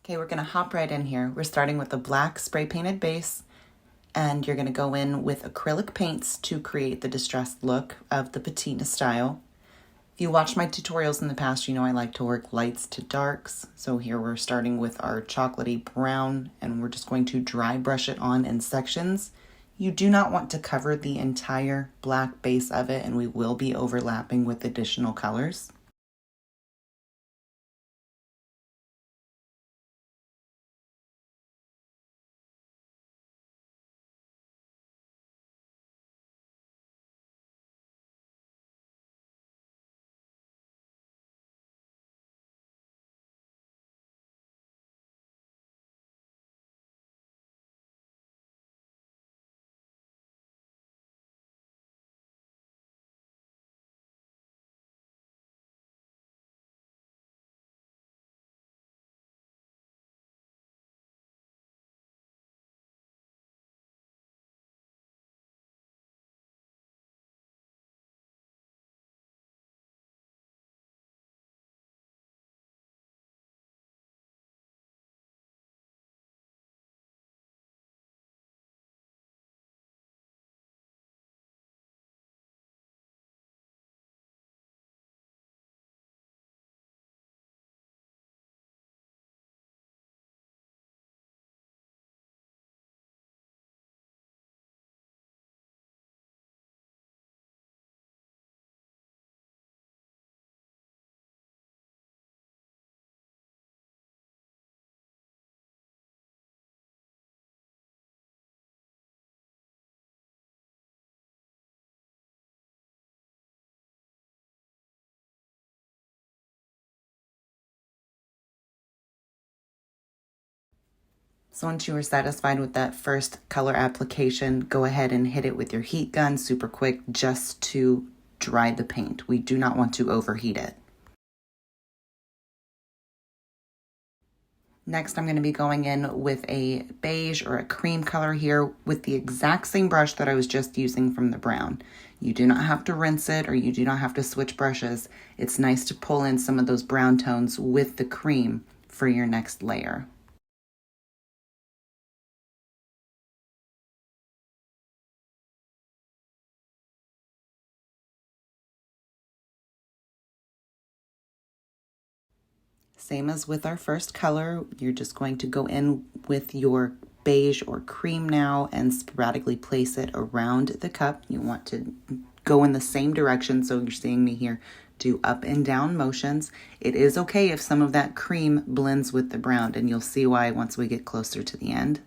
Okay, we're gonna hop right in here. We're starting with a black spray painted base, and you're gonna go in with acrylic paints to create the distressed look of the patina style. If you watched my tutorials in the past, you know I like to work lights to darks. So here we're starting with our chocolatey brown, and we're just going to dry brush it on in sections. You do not want to cover the entire black base of it, and we will be overlapping with additional colors. So once you are satisfied with that first color application, go ahead and hit it with your heat gun super quick just to dry the paint. We do not want to overheat it. Next, I'm going to be going in with a beige or a cream color here with the exact same brush that I was just using from the brown. You do not have to rinse it or you do not have to switch brushes. It's nice to pull in some of those brown tones with the cream for your next layer. Same as with our first color, you're just going to go in with your beige or cream now and sporadically place it around the cup. You want to go in the same direction, so you're seeing me here do up and down motions. It is okay if some of that cream blends with the brown, and you'll see why once we get closer to the end.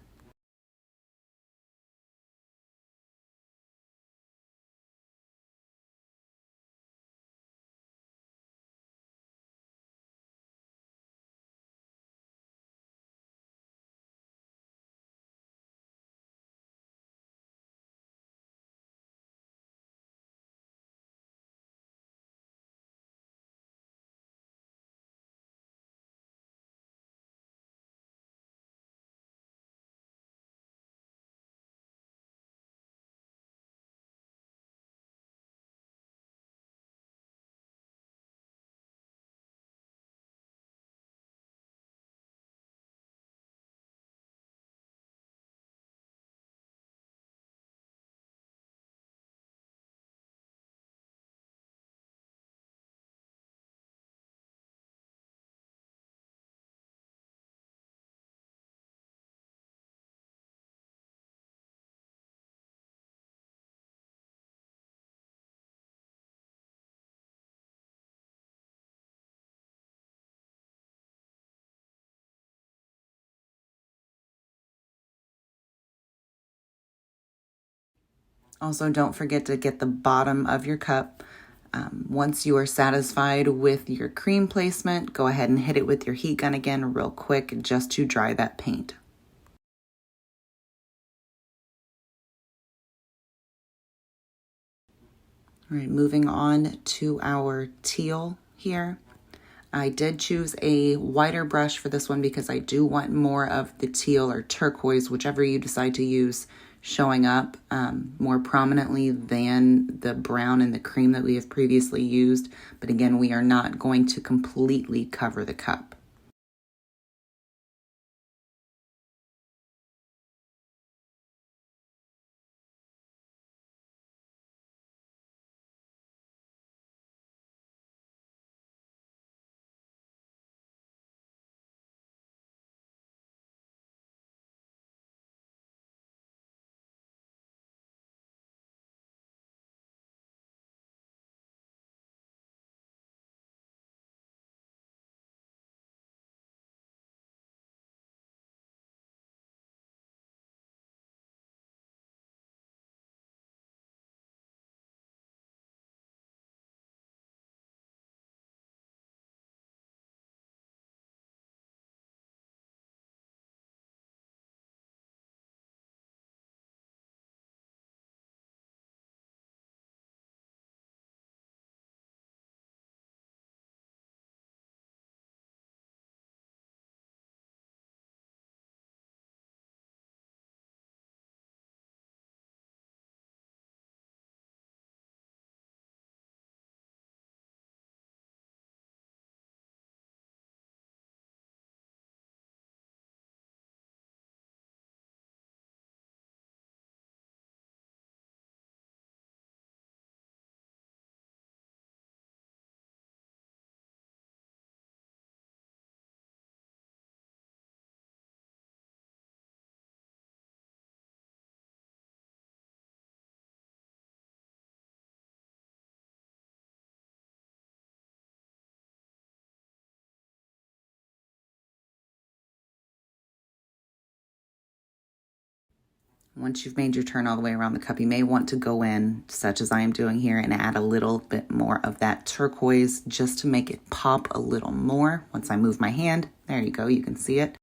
Also, don't forget to get the bottom of your cup. Once you are satisfied with your cream placement, go ahead and hit it with your heat gun again real quick just to dry that paint. All right, moving on to our teal here. I did choose a wider brush for this one because I do want more of the teal or turquoise, whichever you decide to use, showing up more prominently than the brown and the cream that we have previously used. But again, we are not going to completely cover the cup. Once you've made your turn all the way around the cup, you may want to go in, such as I am doing here, and add a little bit more of that turquoise just to make it pop a little more. Once I move my hand, there you go, you can see it.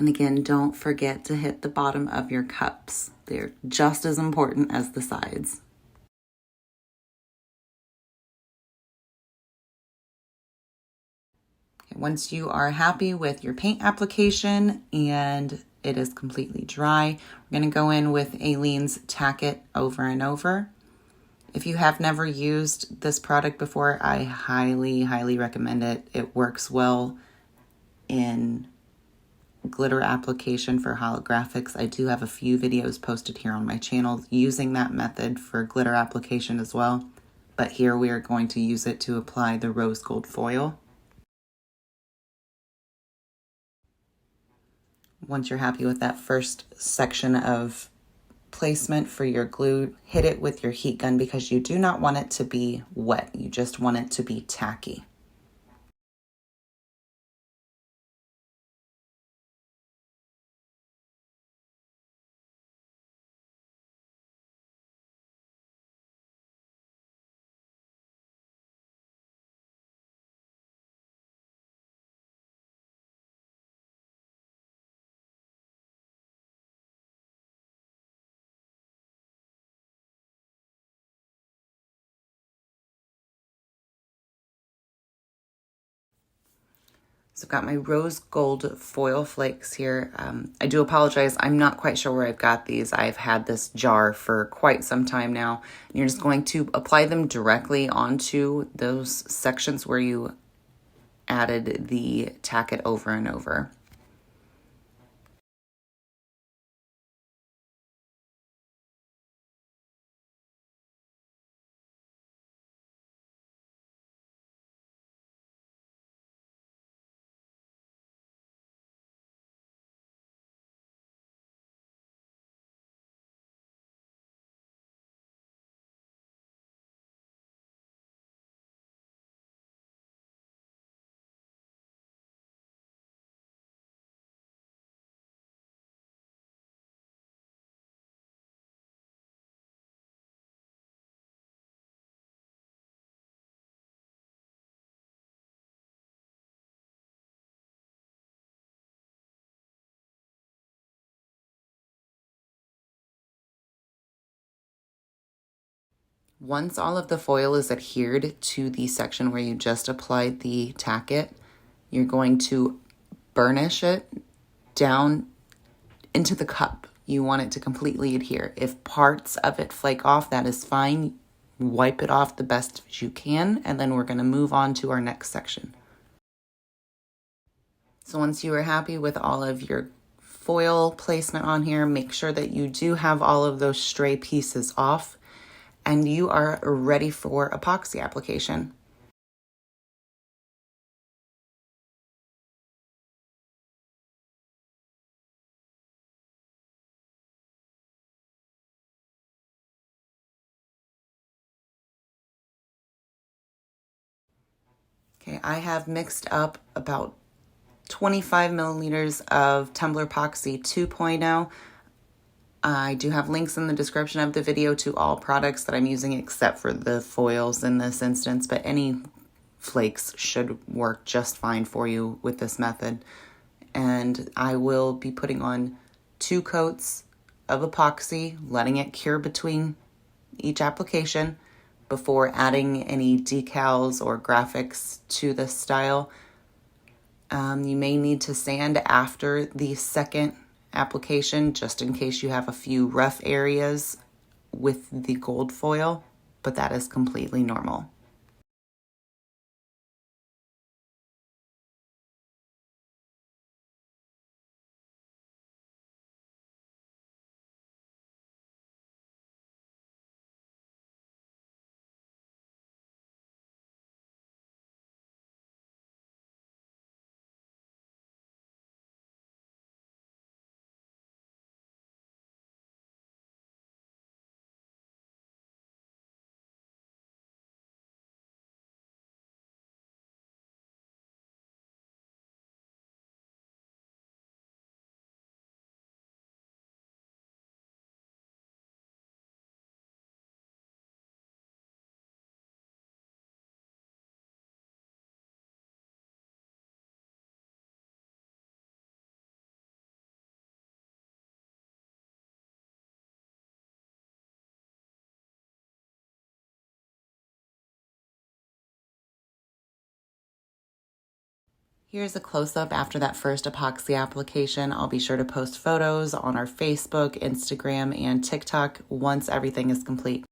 And again, don't forget to hit the bottom of your cups. They're just as important as the sides. Okay, once you are happy with your paint application and it is completely dry, we're going to go in with Aleene's Tack-It Over and Over. If you have never used this product before, I highly, highly recommend it. It works well in glitter application for holographics. I do have a few videos posted here on my channel using that method for glitter application as well. But here we are going to use it to apply the rose gold foil. Once you're happy with that first section of placement for your glue, hit it with your heat gun because you do not want it to be wet. You just want it to be tacky. So I've got my rose gold foil flakes here. I do apologize. I'm not quite sure where I've got these. I've had this jar for quite some time now. And you're just going to apply them directly onto those sections where you added the Tack-It Over and Over. Once all of the foil is adhered to the section where you just applied the Tack-It, you're going to burnish it down into the cup. You want it to completely adhere. If parts of it flake off, that is fine. Wipe it off the best as you can, and then we're going to move on to our next section. So once you are happy with all of your foil placement on here, make sure that you do have all of those stray pieces off, and you are ready for epoxy application. Okay, I have mixed up about 25 milliliters of Tumblerpoxy 2.0. I do have links in the description of the video to all products that I'm using except for the foils in this instance, but any flakes should work just fine for you with this method. And I will be putting on 2 coats of epoxy, letting it cure between each application before adding any decals or graphics to this style. You may need to sand after the second application just in case you have a few rough areas with the gold foil, but that is completely normal. Here's a close-up after that first epoxy application. I'll be sure to post photos on our Facebook, Instagram, and TikTok once everything is complete.